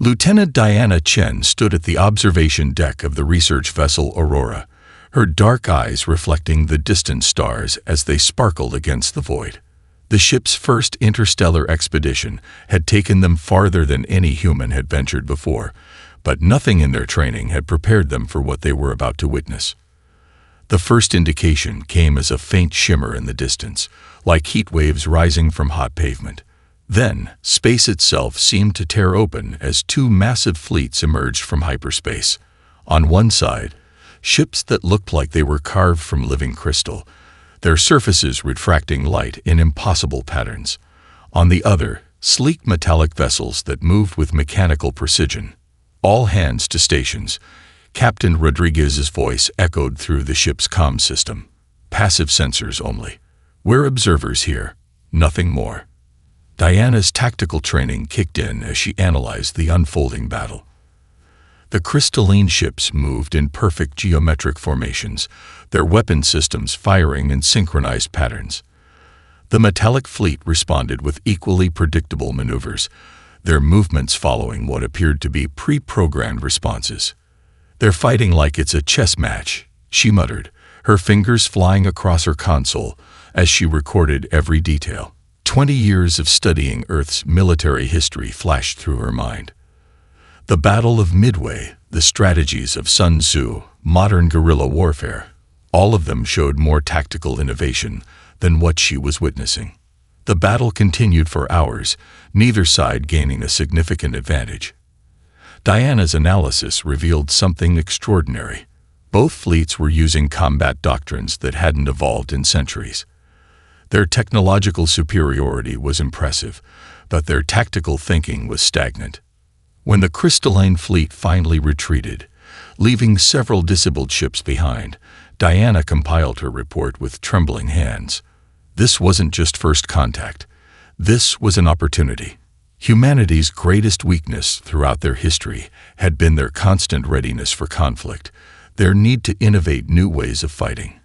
Lieutenant Diana Chen stood at the observation deck of the research vessel Aurora, her dark eyes reflecting the distant stars as they sparkled against the void. The ship's first interstellar expedition had taken them farther than any human had ventured before, but nothing in their training had prepared them for what they were about to witness. The first indication came as a faint shimmer in the distance, like heat waves rising from hot pavement. Then, space itself seemed to tear open as two massive fleets emerged from hyperspace. On one side, ships that looked like they were carved from living crystal, their surfaces refracting light in impossible patterns. On the other, sleek metallic vessels that moved with mechanical precision. All hands to stations. Captain Rodriguez's voice echoed through the ship's comm system. Passive sensors only. We're observers here, nothing more. Diana's tactical training kicked in as she analyzed the unfolding battle. The crystalline ships moved in perfect geometric formations, their weapon systems firing in synchronized patterns. The metallic fleet responded with equally predictable maneuvers, their movements following what appeared to be pre-programmed responses. "They're fighting like it's a chess match," she muttered, her fingers flying across her console as she recorded every detail. 20 years of studying Earth's military history flashed through her mind. The Battle of Midway, the strategies of Sun Tzu, modern guerrilla warfare, all of them showed more tactical innovation than what she was witnessing. The battle continued for hours, neither side gaining a significant advantage. Diana's analysis revealed something extraordinary. Both fleets were using combat doctrines that hadn't evolved in centuries. Their technological superiority was impressive, but their tactical thinking was stagnant. When the crystalline fleet finally retreated, leaving several disabled ships behind, Diana compiled her report with trembling hands. This wasn't just first contact. This was an opportunity. Humanity's greatest weakness throughout their history had been their constant readiness for conflict, their need to innovate new ways of fighting.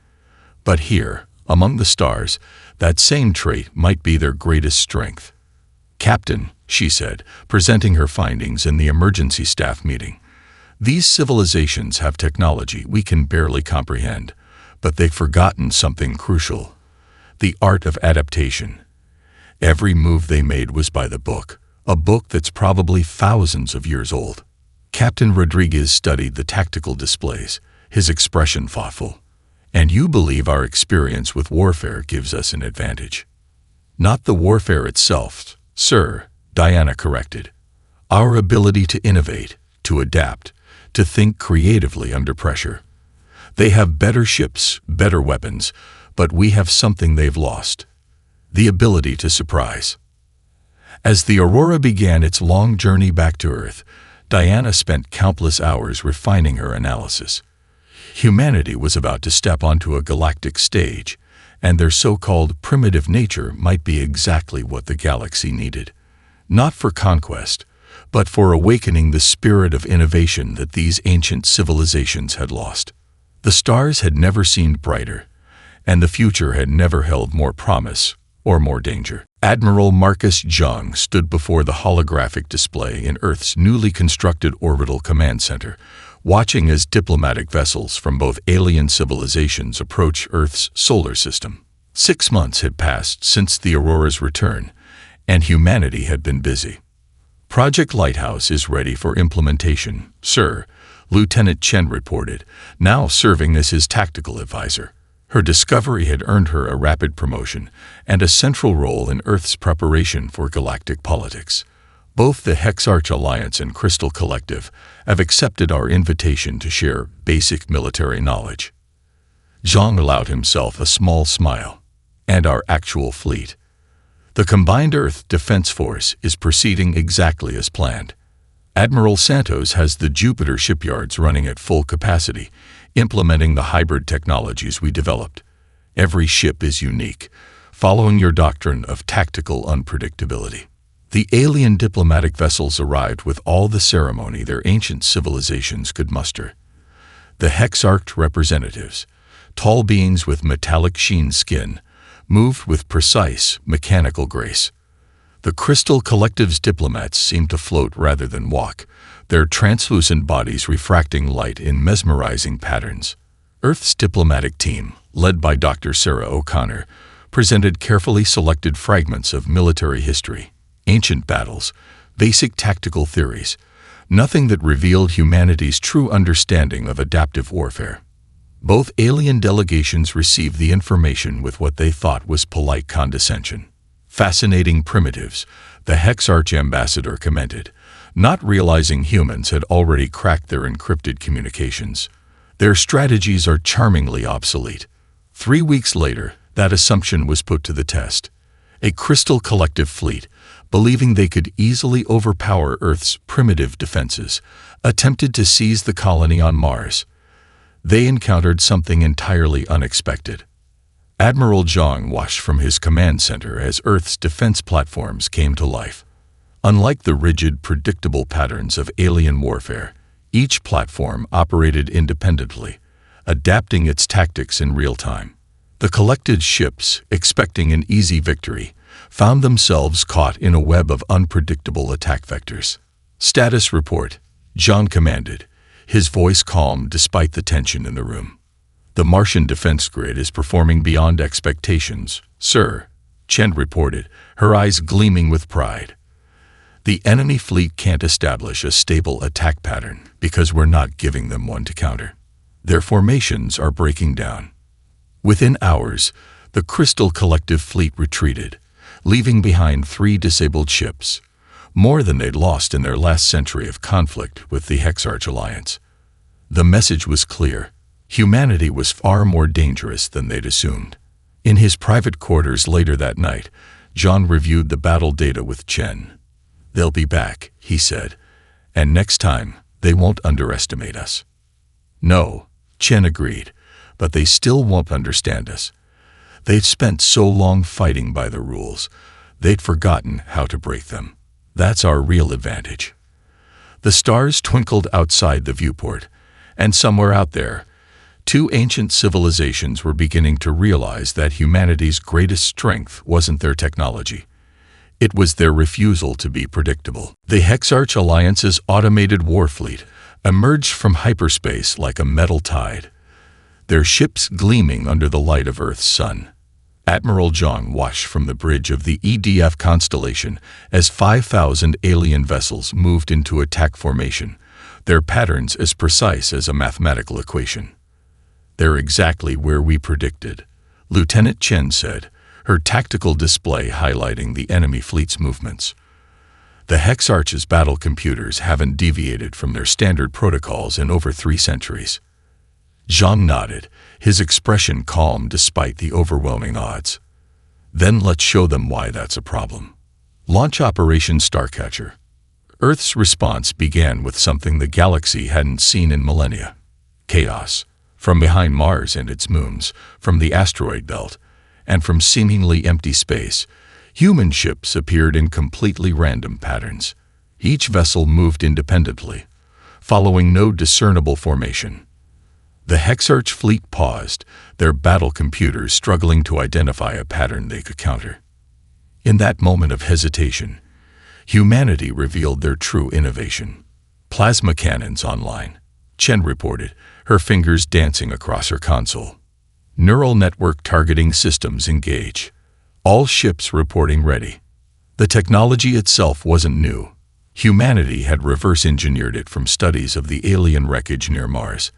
But here, among the stars, that same trait might be their greatest strength. "Captain," she said, presenting her findings in the emergency staff meeting, "these civilizations have technology we can barely comprehend, but they've forgotten something crucial: the art of adaptation. Every move they made was by the book, a book that's probably thousands of years old." Captain Rodriguez studied the tactical displays, his expression thoughtful. "And you believe our experience with warfare gives us an advantage?" "Not the warfare itself, sir," Diana corrected. "Our ability to innovate, to adapt, to think creatively under pressure. They have better ships, better weapons, but we have something they've lost: the ability to surprise." As the Aurora began its long journey back to Earth, Diana spent countless hours refining her analysis. Humanity was about to step onto a galactic stage, and their so-called primitive nature might be exactly what the galaxy needed. Not for conquest, but for awakening the spirit of innovation that these ancient civilizations had lost. The stars had never seemed brighter, and the future had never held more promise or more danger. Admiral Marcus Jung stood before the holographic display in Earth's newly constructed orbital command center, watching as diplomatic vessels from both alien civilizations approach Earth's solar system. 6 months had passed since the Aurora's return, and humanity had been busy. "Project Lighthouse is ready for implementation, sir," Lieutenant Chen reported, now serving as his tactical advisor. Her discovery had earned her a rapid promotion and a central role in Earth's preparation for galactic politics. "Both the Hexarch Alliance and Crystal Collective have accepted our invitation to share basic military knowledge." Zhang allowed himself a small smile. "And our actual fleet. The combined Earth Defense Force is proceeding exactly as planned. Admiral Santos has the Jupiter shipyards running at full capacity, implementing the hybrid technologies we developed. Every ship is unique, following your doctrine of tactical unpredictability." The alien diplomatic vessels arrived with all the ceremony their ancient civilizations could muster. The Hexarch representatives, tall beings with metallic sheen skin, moved with precise, mechanical grace. The Crystal Collective's diplomats seemed to float rather than walk, their translucent bodies refracting light in mesmerizing patterns. Earth's diplomatic team, led by Dr. Sarah O'Connor, presented carefully selected fragments of military history, ancient battles, basic tactical theories, nothing that revealed humanity's true understanding of adaptive warfare. Both alien delegations received the information with what they thought was polite condescension. Fascinating primitives, the Hex Arch-Ambassador commented, not realizing humans had already cracked their encrypted communications. Their strategies are charmingly obsolete. 3 weeks later, that assumption was put to the test. A Crystal Collective fleet, believing they could easily overpower Earth's primitive defenses, attempted to seize the colony on Mars. They encountered something entirely unexpected. Admiral Zhang watched from his command center as Earth's defense platforms came to life. Unlike the rigid, predictable patterns of alien warfare, each platform operated independently, adapting its tactics in real time. The collected ships, expecting an easy victory, found themselves caught in a web of unpredictable attack vectors. Status report, Zhang commanded, his voice calm despite the tension in the room. The Martian defense grid is performing beyond expectations, sir, Chen reported, her eyes gleaming with pride. The enemy fleet can't establish a stable attack pattern because we're not giving them one to counter. Their formations are breaking down. Within hours, the Crystal Collective fleet retreated, leaving behind 3 disabled ships, more than they'd lost in their last century of conflict with the Hexarch Alliance. The message was clear. Humanity was far more dangerous than they'd assumed. In his private quarters later that night, John reviewed the battle data with Chen. "They'll be back," he said, "and next time, they won't underestimate us." "No," Chen agreed, "but they still won't understand us. They've spent so long fighting by the rules, they'd forgotten how to break them. That's our real advantage." The stars twinkled outside the viewport, and somewhere out there, 2 ancient civilizations were beginning to realize that humanity's greatest strength wasn't their technology. It was their refusal to be predictable. The Hexarch Alliance's automated warfleet emerged from hyperspace like a metal tide, their ships gleaming under the light of Earth's sun. Admiral Zhang watched from the bridge of the EDF constellation as 5,000 alien vessels moved into attack formation, their patterns as precise as a mathematical equation. "They're exactly where we predicted," Lieutenant Chen said, her tactical display highlighting the enemy fleet's movements. "The Hexarch's battle computers haven't deviated from their standard protocols in over 3 centuries. Zhang nodded, his expression calm despite the overwhelming odds. "Then let's show them why that's a problem." Launch Operation Starcatcher. Earth's response began with something the galaxy hadn't seen in millennia: chaos. From behind Mars and its moons, from the asteroid belt, and from seemingly empty space, human ships appeared in completely random patterns. Each vessel moved independently, following no discernible formation. The Hexarch fleet paused, their battle computers struggling to identify a pattern they could counter. In that moment of hesitation, humanity revealed their true innovation. "Plasma cannons online," Chen reported, her fingers dancing across her console. "Neural network targeting systems engage. All ships reporting ready." The technology itself wasn't new. Humanity had reverse-engineered it from studies of the alien wreckage near Mars.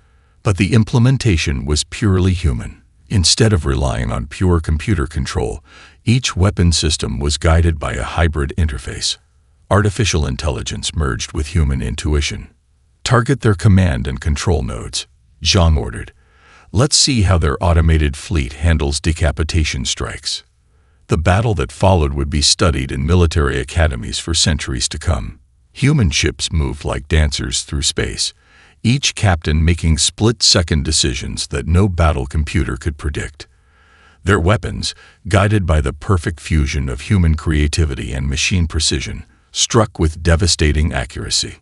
But the implementation was purely human. Instead of relying on pure computer control, each weapon system was guided by a hybrid interface. Artificial intelligence merged with human intuition. "Target their command and control nodes," Zhang ordered. "Let's see how their automated fleet handles decapitation strikes." The battle that followed would be studied in military academies for centuries to come. Human ships moved like dancers through space, each captain making split-second decisions that no battle computer could predict. Their weapons, guided by the perfect fusion of human creativity and machine precision, struck with devastating accuracy.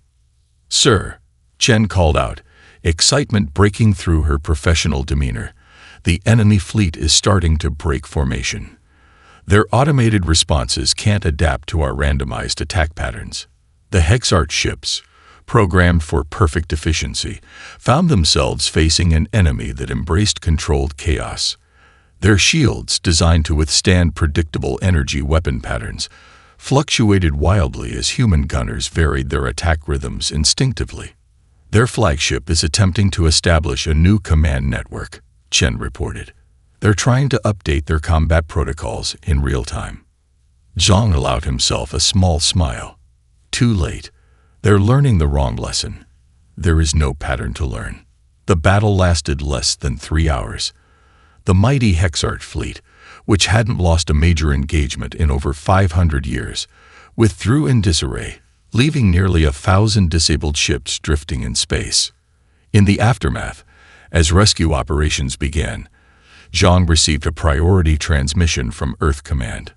"Sir," Chen called out, excitement breaking through her professional demeanor, "the enemy fleet is starting to break formation. Their automated responses can't adapt to our randomized attack patterns. The Hexarch ships, programmed for perfect efficiency, found themselves facing an enemy that embraced controlled chaos. Their shields, designed to withstand predictable energy weapon patterns, fluctuated wildly as human gunners varied their attack rhythms instinctively. Their flagship is attempting to establish a new command network, Chen reported. They're trying to update their combat protocols in real time. Zhang allowed himself a small smile. Too late. They're learning the wrong lesson. There is no pattern to learn. The battle lasted less than 3 hours. The mighty Hexarch fleet, which hadn't lost a major engagement in over 500 years, withdrew in disarray, leaving nearly 1,000 disabled ships drifting in space. In the aftermath, as rescue operations began, Zhang received a priority transmission from Earth Command.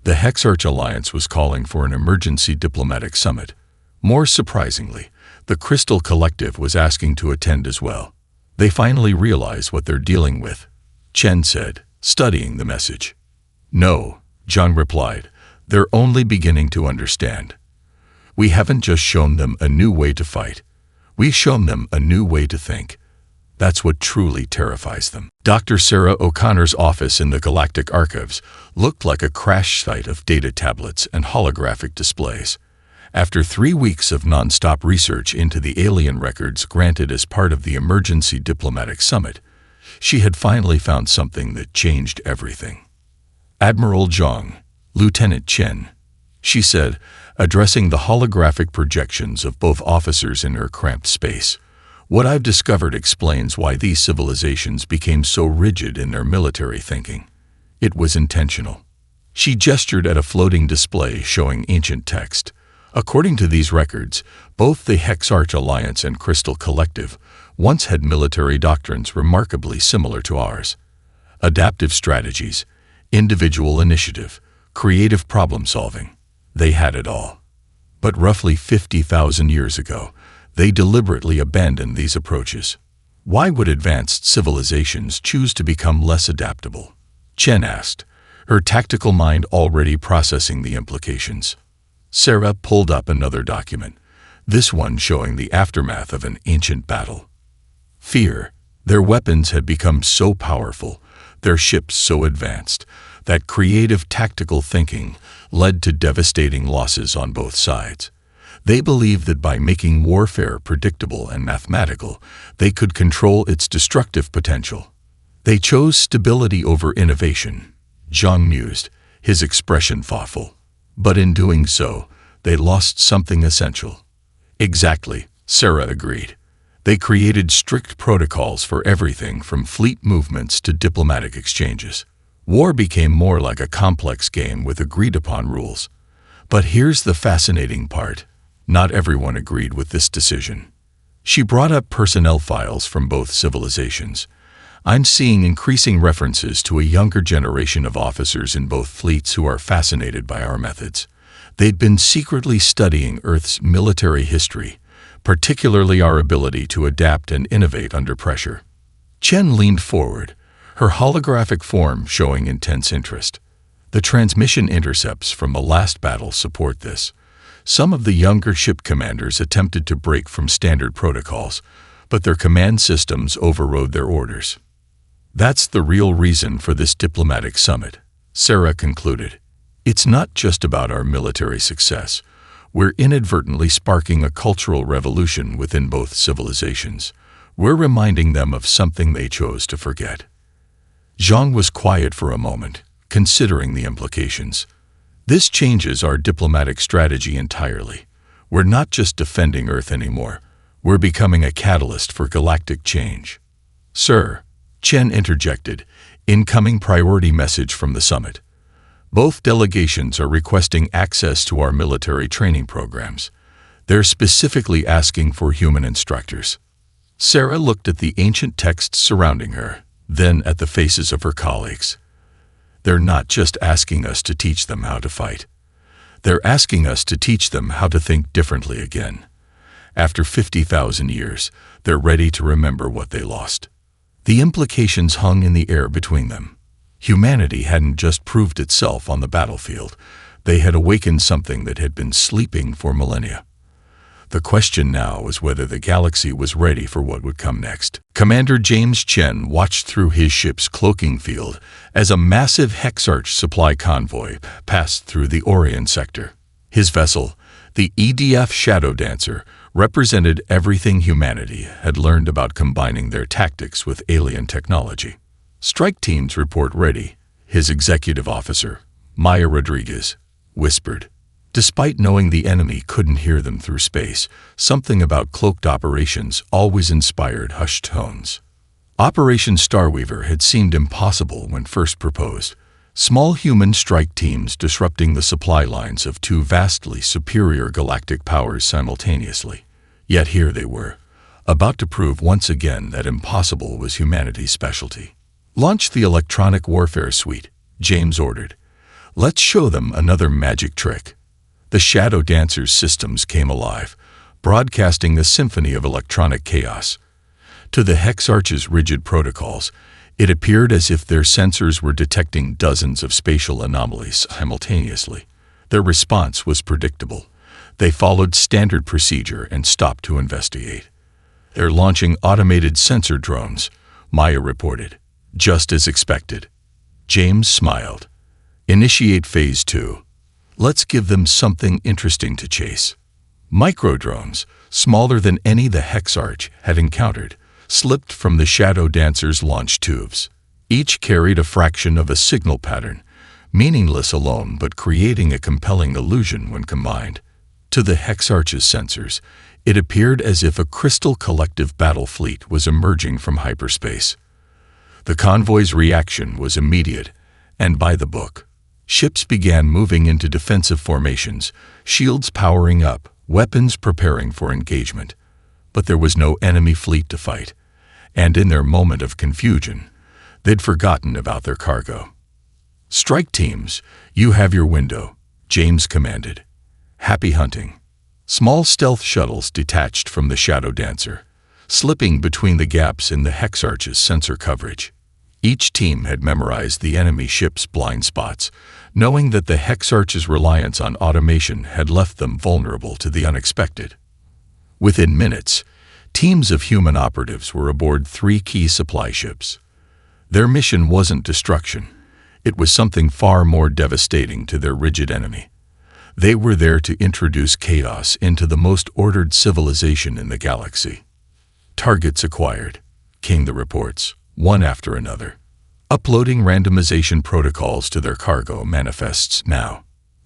The Hexarch Alliance was calling for an emergency diplomatic summit. More surprisingly, the Crystal Collective was asking to attend as well. They finally realize what they're dealing with, Chen said, studying the message. No, Zhang replied, they're only beginning to understand. We haven't just shown them a new way to fight. We've shown them a new way to think. That's what truly terrifies them. Dr. Sarah O'Connor's office in the Galactic Archives looked like a crash site of data tablets and holographic displays. After 3 weeks of non-stop research into the alien records granted as part of the Emergency Diplomatic Summit, she had finally found something that changed everything. Admiral Zhang, Lieutenant Chen, she said, addressing the holographic projections of both officers in her cramped space. What I've discovered explains why these civilizations became so rigid in their military thinking. It was intentional. She gestured at a floating display showing ancient text. According to these records, both the Hexarch Alliance and Crystal Collective once had military doctrines remarkably similar to ours. Adaptive strategies, individual initiative, creative problem-solving. They had it all. But roughly 50,000 years ago, they deliberately abandoned these approaches. Why would advanced civilizations choose to become less adaptable? Chen asked, her tactical mind already processing the implications. Sarah pulled up another document, this one showing the aftermath of an ancient battle. Fear. Their weapons had become so powerful, their ships so advanced, that creative tactical thinking led to devastating losses on both sides. They believed that by making warfare predictable and mathematical, they could control its destructive potential. They chose stability over innovation, Zhang mused, his expression thoughtful. But in doing so, they lost something essential. Exactly, Sarah agreed. They created strict protocols for everything from fleet movements to diplomatic exchanges. War became more like a complex game with agreed-upon rules. But here's the fascinating part. Not everyone agreed with this decision. She brought up personnel files from both civilizations. I'm seeing increasing references to a younger generation of officers in both fleets who are fascinated by our methods. They'd been secretly studying Earth's military history, particularly our ability to adapt and innovate under pressure. Chen leaned forward, her holographic form showing intense interest. The transmission intercepts from the last battle support this. Some of the younger ship commanders attempted to break from standard protocols, but their command systems overrode their orders. That's the real reason for this diplomatic summit, Sarah concluded. It's not just about our military success. We're inadvertently sparking a cultural revolution within both civilizations. We're reminding them of something they chose to forget. Zhang was quiet for a moment, considering the implications. This changes our diplomatic strategy entirely. We're not just defending Earth anymore. We're becoming a catalyst for galactic change. Sir, Chen interjected, incoming priority message from the summit. Both delegations are requesting access to our military training programs. They're specifically asking for human instructors. Sarah looked at the ancient texts surrounding her, then at the faces of her colleagues. They're not just asking us to teach them how to fight. They're asking us to teach them how to think differently again. After 50,000 years, they're ready to remember what they lost. The implications hung in the air between them. Humanity hadn't just proved itself on the battlefield. They had awakened something that had been sleeping for millennia. The question now was whether the galaxy was ready for what would come next. Commander James Chen watched through his ship's cloaking field as a massive Hexarch supply convoy passed through the Orion sector. His vessel, the EDF Shadow Dancer, represented everything humanity had learned about combining their tactics with alien technology. "Strike teams report ready," his executive officer, Maya Rodriguez, whispered. Despite knowing the enemy couldn't hear them through space, something about cloaked operations always inspired hushed tones. Operation Starweaver had seemed impossible when first proposed. Small human strike teams disrupting the supply lines of two vastly superior galactic powers simultaneously. Yet here they were, about to prove once again that impossible was humanity's specialty. "Launch the electronic warfare suite," James ordered. "Let's show them another magic trick." The Shadow Dancer's systems came alive, broadcasting a symphony of electronic chaos. To the Hexarch's rigid protocols, it appeared as if their sensors were detecting dozens of spatial anomalies simultaneously. Their response was predictable. They followed standard procedure and stopped to investigate. "They're launching automated sensor drones," Maya reported. "Just as expected." James smiled. "Initiate Phase 2. Let's give them something interesting to chase." Microdrones, smaller than any the Hexarch had encountered, slipped from the Shadow Dancer's launch tubes. Each carried a fraction of a signal pattern, meaningless alone but creating a compelling illusion when combined. To the Hexarch's sensors, it appeared as if a crystal collective battle fleet was emerging from hyperspace. The convoy's reaction was immediate and by the book. Ships began moving into defensive formations, shields powering up, weapons preparing for engagement. But there was no enemy fleet to fight, and in their moment of confusion, they'd forgotten about their cargo. "Strike teams, you have your window," James commanded. "Happy hunting." Small stealth shuttles detached from the Shadow Dancer, slipping between the gaps in the Hexarch's sensor coverage. Each team had memorized the enemy ship's blind spots, knowing that the Hexarch's reliance on automation had left them vulnerable to the unexpected. Within minutes, teams of human operatives were aboard 3 key supply ships. Their mission wasn't destruction. It was something far more devastating to their rigid enemy. They were there to introduce chaos into the most ordered civilization in the galaxy. "Targets acquired," came the reports, one after another. "Uploading randomization protocols to their cargo manifests now."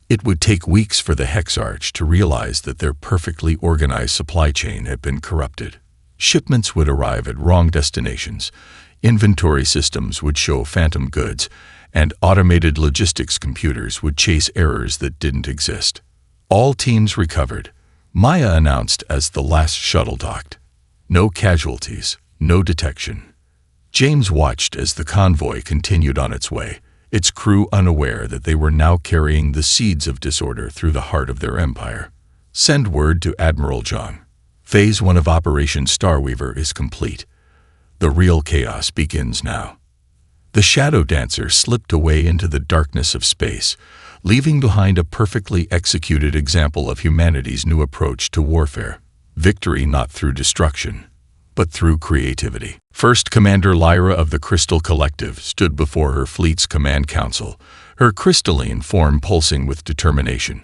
It would take weeks for the Hexarch to realize that their perfectly organized supply chain had been corrupted. Shipments would arrive at wrong destinations, inventory systems would show phantom goods, and automated logistics computers would chase errors that didn't exist. "All teams recovered," Maya announced as the last shuttle docked. "No casualties, no detection." James watched as the convoy continued on its way, its crew unaware that they were now carrying the seeds of disorder through the heart of their empire. "Send word to Admiral John. Phase 1 of Operation Starweaver is complete. The real chaos begins now." The Shadow Dancer slipped away into the darkness of space, leaving behind a perfectly executed example of humanity's new approach to warfare. Victory not through destruction, but through creativity. First Commander Lyra of the Crystal Collective stood before her fleet's command council, her crystalline form pulsing with determination.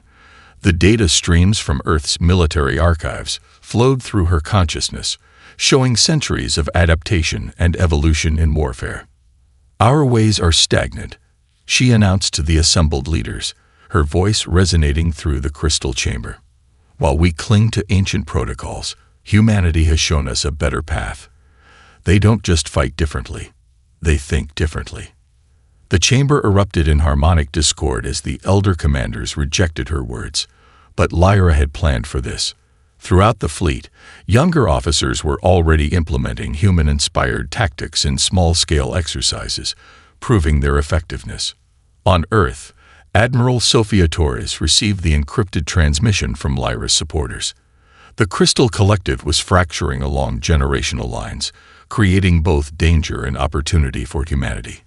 The data streams from Earth's military archives flowed through her consciousness, showing centuries of adaptation and evolution in warfare. "Our ways are stagnant," she announced to the assembled leaders, her voice resonating through the crystal chamber. "While we cling to ancient protocols, humanity has shown us a better path. They don't just fight differently, they think differently." The chamber erupted in harmonic discord as the elder commanders rejected her words. But Lyra had planned for this. Throughout the fleet, younger officers were already implementing human-inspired tactics in small-scale exercises, proving their effectiveness. On Earth, Admiral Sophia Torres received the encrypted transmission from Lyra's supporters. The Crystal Collective was fracturing along generational lines, creating both danger and opportunity for humanity.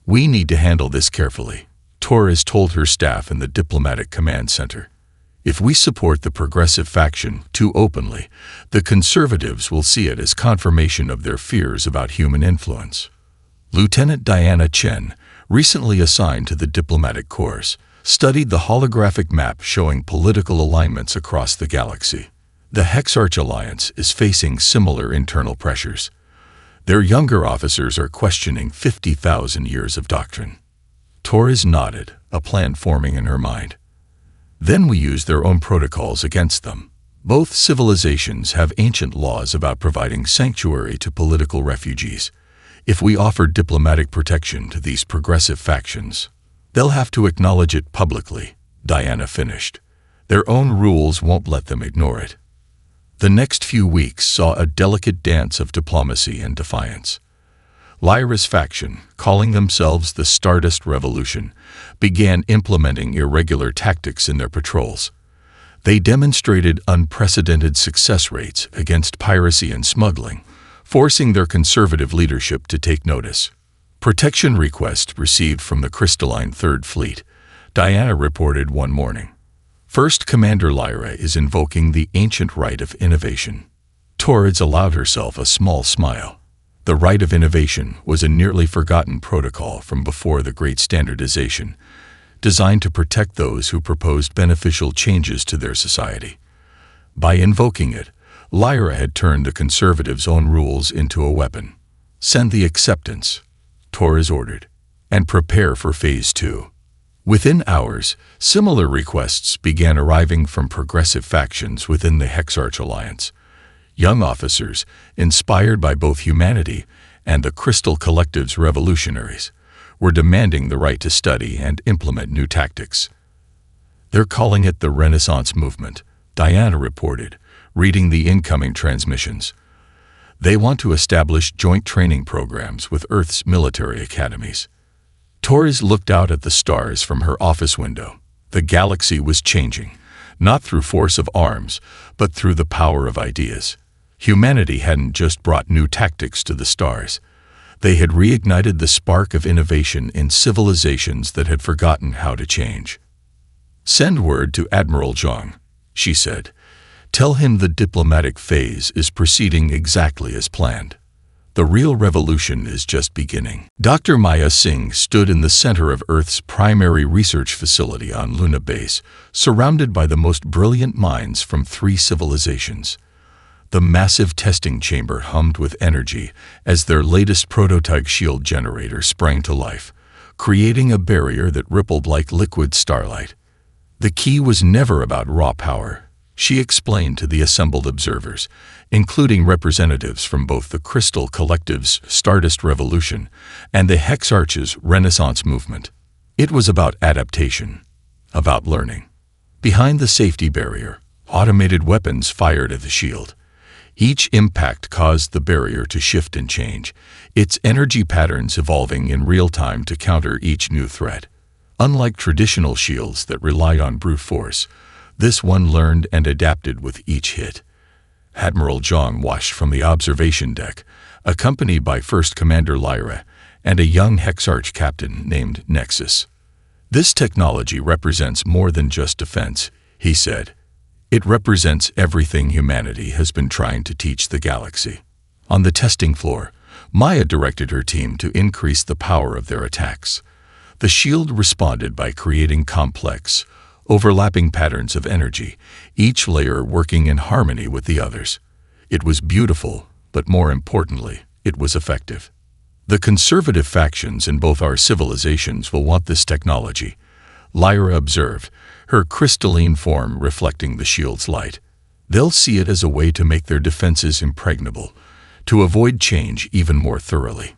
We need to handle this carefully, Torres told her staff in the diplomatic command center. If we support the progressive faction too openly, the conservatives will see it as confirmation of their fears about human influence. Lieutenant Diana Chen, recently assigned to the diplomatic corps, studied the holographic map showing political alignments across the galaxy. The Hexarch Alliance is facing similar internal pressures. Their younger officers are questioning 50,000 years of doctrine. Torres nodded, a plan forming in her mind. Then we use their own protocols against them. Both civilizations have ancient laws about providing sanctuary to political refugees. If we offer diplomatic protection to these progressive factions, they'll have to acknowledge it publicly, Diana finished. Their own rules won't let them ignore it. The next few weeks saw a delicate dance of diplomacy and defiance. Lyra's faction, calling themselves the Stardust Revolution, began implementing irregular tactics in their patrols. They demonstrated unprecedented success rates against piracy and smuggling, forcing their conservative leadership to take notice. Protection request received from the crystalline Third Fleet, Diana reported one morning. First Commander Lyra is invoking the ancient right of innovation. Torres allowed herself a small smile. The right of innovation was a nearly forgotten protocol from before the Great Standardization, designed to protect those who proposed beneficial changes to their society. By invoking it, Lyra had turned the conservatives' own rules into a weapon. Send the acceptance, Torres ordered, and prepare for Phase 2. Within hours, similar requests began arriving from progressive factions within the Hexarch Alliance. Young officers, inspired by both humanity and the Crystal Collective's revolutionaries, were demanding the right to study and implement new tactics. They're calling it the Renaissance Movement, Diana reported, reading the incoming transmissions. They want to establish joint training programs with Earth's military academies. Torres looked out at the stars from her office window. The galaxy was changing, not through force of arms, but through the power of ideas. Humanity hadn't just brought new tactics to the stars. They had reignited the spark of innovation in civilizations that had forgotten how to change. Send word to Admiral Zhang, she said. Tell him the diplomatic phase is proceeding exactly as planned. The real revolution is just beginning. Dr. Maya Singh stood in the center of Earth's primary research facility on Luna Base, surrounded by the most brilliant minds from 3 civilizations. The massive testing chamber hummed with energy as their latest prototype shield generator sprang to life, creating a barrier that rippled like liquid starlight. The key was never about raw power, she explained to the assembled observers, including representatives from both the Crystal Collective's Stardust Revolution and the Hexarch's Renaissance Movement. It was about adaptation, about learning. Behind the safety barrier, automated weapons fired at the shield. Each impact caused the barrier to shift and change, its energy patterns evolving in real time to counter each new threat. Unlike traditional shields that relied on brute force, this one learned and adapted with each hit. Admiral Zhang watched from the observation deck, accompanied by First Commander Lyra and a young Hexarch captain named Nexus. This technology represents more than just defense, he said. It represents everything humanity has been trying to teach the galaxy. On the testing floor, Maya directed her team to increase the power of their attacks. The shield responded by creating complex, overlapping patterns of energy, each layer working in harmony with the others. It was beautiful, but more importantly, it was effective. The conservative factions in both our civilizations will want this technology, Lyra observed, her crystalline form reflecting the shield's light. They'll see it as a way to make their defenses impregnable, to avoid change even more thoroughly.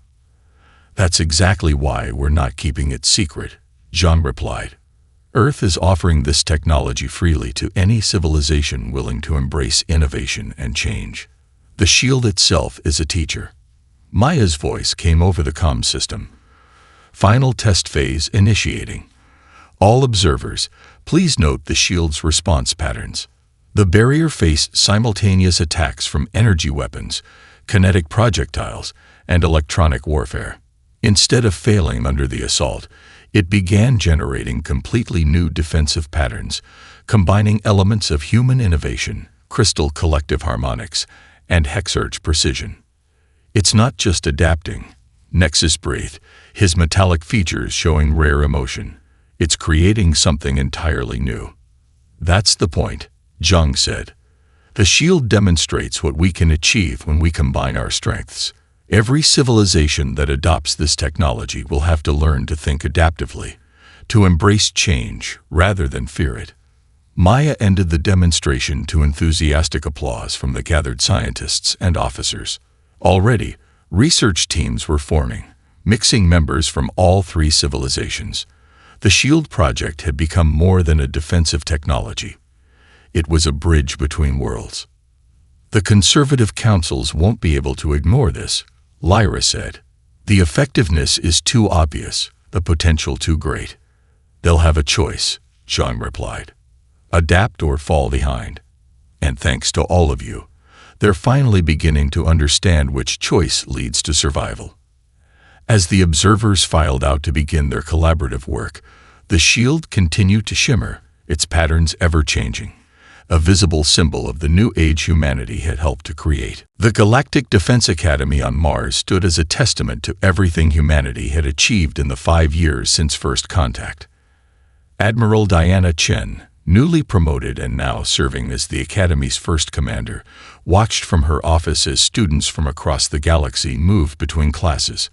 That's exactly why we're not keeping it secret, Zhang replied. Earth is offering this technology freely to any civilization willing to embrace innovation and change. The shield itself is a teacher. Maya's voice came over the comm system. Final test phase initiating. All observers, please note the shield's response patterns. The barrier faced simultaneous attacks from energy weapons, kinetic projectiles, and electronic warfare. Instead of failing under the assault, it began generating completely new defensive patterns, combining elements of human innovation, crystal collective harmonics, and hexarch precision. It's not just adapting, Nexus breathed, his metallic features showing rare emotion. It's creating something entirely new. That's the point, Zhang said. The shield demonstrates what we can achieve when we combine our strengths. Every civilization that adopts this technology will have to learn to think adaptively, to embrace change rather than fear it. Maya ended the demonstration to enthusiastic applause from the gathered scientists and officers. Already, research teams were forming, mixing members from all three civilizations. The SHIELD project had become more than a defensive technology. It was a bridge between worlds. The conservative councils won't be able to ignore this, Lyra said. The effectiveness is too obvious, the potential too great. They'll have a choice, Zhang replied. Adapt or fall behind. And thanks to all of you, they're finally beginning to understand which choice leads to survival. As the observers filed out to begin their collaborative work, the shield continued to shimmer, its patterns ever-changing, a visible symbol of the new age humanity had helped to create. The Galactic Defense Academy on Mars stood as a testament to everything humanity had achieved in the 5 years since first contact. Admiral Diana Chen, newly promoted and now serving as the Academy's first commander, watched from her office as students from across the galaxy moved between classes.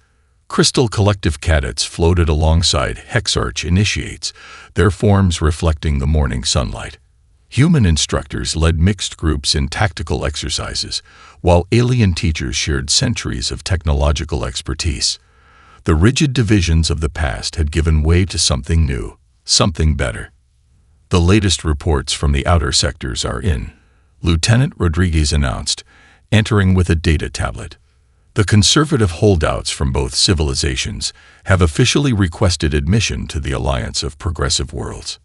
Crystal Collective cadets floated alongside Hexarch initiates, their forms reflecting the morning sunlight. Human instructors led mixed groups in tactical exercises, while alien teachers shared centuries of technological expertise. The rigid divisions of the past had given way to something new, something better. The latest reports from the outer sectors are in, Lieutenant Rodriguez announced, entering with a data tablet. The conservative holdouts from both civilizations have officially requested admission to the Alliance of Progressive Worlds.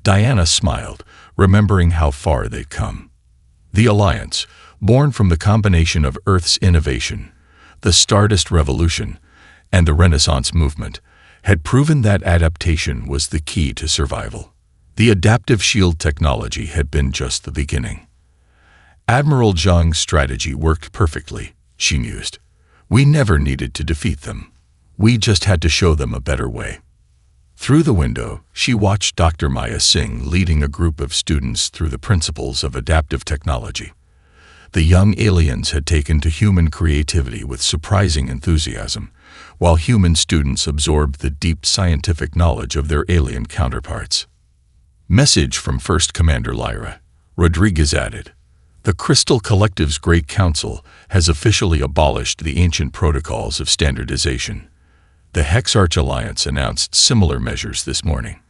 Diana smiled, remembering how far they'd come. The Alliance, born from the combination of Earth's innovation, the Stardust Revolution, and the Renaissance movement, had proven that adaptation was the key to survival. The adaptive shield technology had been just the beginning. Admiral Zhang's strategy worked perfectly, she mused. We never needed to defeat them. We just had to show them a better way. Through the window, she watched Dr. Maya Singh leading a group of students through the principles of adaptive technology. The young aliens had taken to human creativity with surprising enthusiasm, while human students absorbed the deep scientific knowledge of their alien counterparts. Message from First Commander Lyra, Rodriguez added. The Crystal Collective's Great Council has officially abolished the ancient protocols of standardization. The Hexarch Alliance announced similar measures this morning.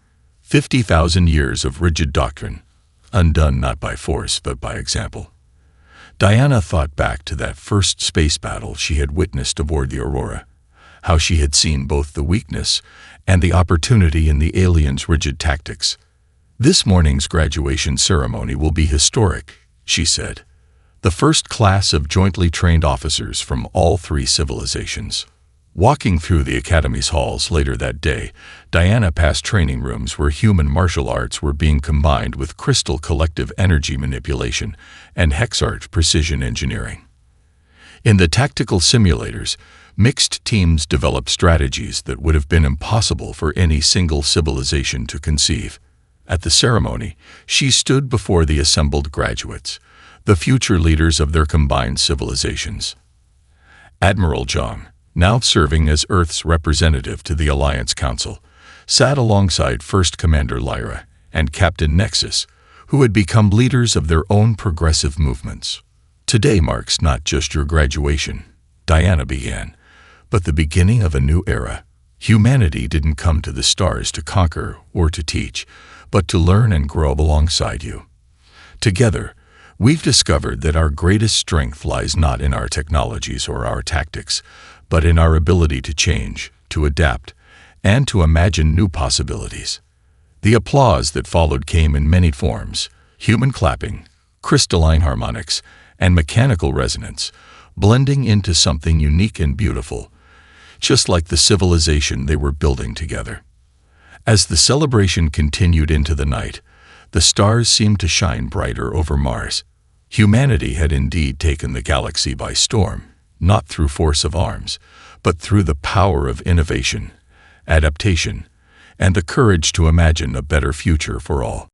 50,000 years of rigid doctrine, undone not by force but by example. Diana thought back to that first space battle she had witnessed aboard the Aurora, how she had seen both the weakness and the opportunity in the aliens' rigid tactics. This morning's graduation ceremony will be historic, she said. The first class of jointly trained officers from all three civilizations. Walking through the Academy's halls later that day, Diana passed training rooms where human martial arts were being combined with crystal collective energy manipulation and Hexarch precision engineering. In the tactical simulators, mixed teams developed strategies that would have been impossible for any single civilization to conceive. At the ceremony, she stood before the assembled graduates, the future leaders of their combined civilizations. Admiral Zhang, now serving as Earth's representative to the Alliance Council, sat alongside First Commander Lyra and Captain Nexus, who had become leaders of their own progressive movements. Today marks not just your graduation, Diana began, but the beginning of a new era. Humanity didn't come to the stars to conquer or to teach, but to learn and grow alongside you. Together, we've discovered that our greatest strength lies not in our technologies or our tactics, but in our ability to change, to adapt, and to imagine new possibilities. The applause that followed came in many forms: human clapping, crystalline harmonics, and mechanical resonance, blending into something unique and beautiful. just like the civilization they were building together. As the celebration continued into the night, the stars seemed to shine brighter over Mars. Humanity had indeed taken the galaxy by storm, not through force of arms, but through the power of innovation, adaptation, and the courage to imagine a better future for all.